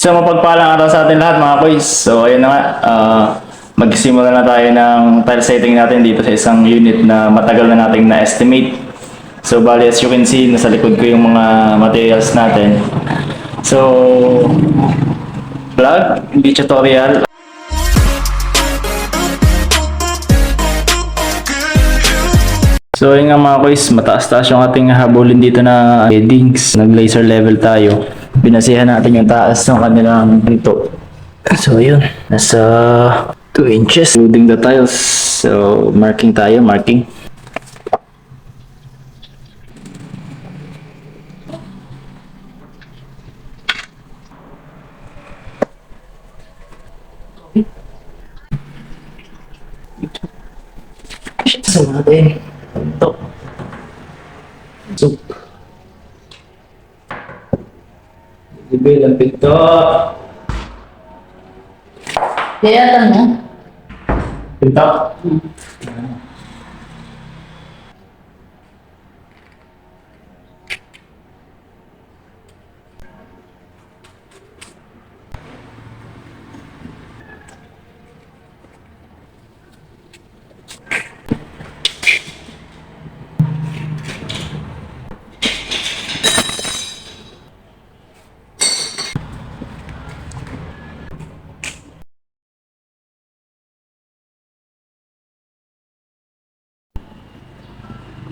So mapagpalang araw sa atin lahat mga boys. So ayun na nga, magsimula na tayo ng tile setting natin dito sa isang unit na matagal na nating na-estimate. So bali as you can see, nasa likod ko yung mga materials natin. So, vlog, hindi tutorial. So ayun nga mga boys, mataas-taas yung ating habulin dito na headings. Nag-laser level tayo. Binasihan natin yung taas ng kanilang pinto. So ayun, nasa 2 inches. Loading the tiles. So marking tayo, marking. So natin. Ito. So. Ibig ang pinto. Kaya mo? Pinto.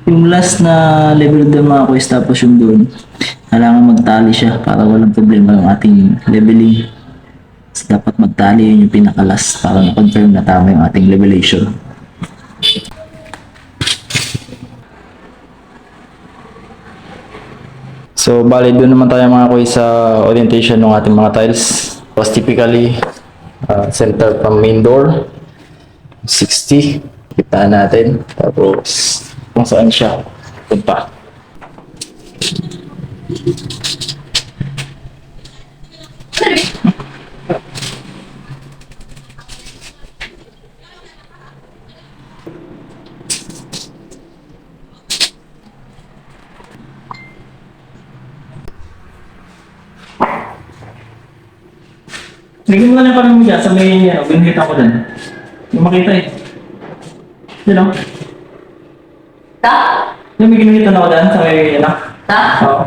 Yung last na level doon mga kuys, tapos yung doon, kailangan magtali siya para walang problema yung ating leveling. So, dapat magtali yun yung pinaka-last para na-confirm na tama yung ating levelation. So, bali doon naman tayo mga kuys sa orientation ng ating mga tiles. Was typically, center from main door, 60, kita natin. Tapos, kung saan siya punta. Lagyan mo na lang kami mo dyan sa may binigita ko dyan. Yung makita eh. Yun o. Ta? Yung may ginigita na ko dyan sa may Ta? Oo.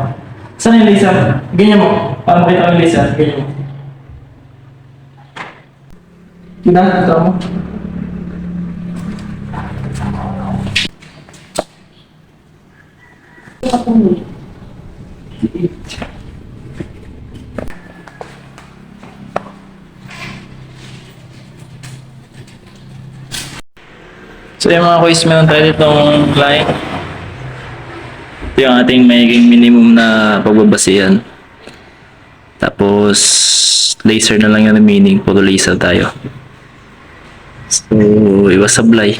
Saan yung laser? Ganyan mo. Para makita ko yung laser. Ganyan mo. Ito mo. So yung mga kuys, meron tayo ditong line. Ito yung ating magiging minimum na pagbabasihan. Tapos, laser na lang yung remaining. Puro laser tayo. So, iwas sablay.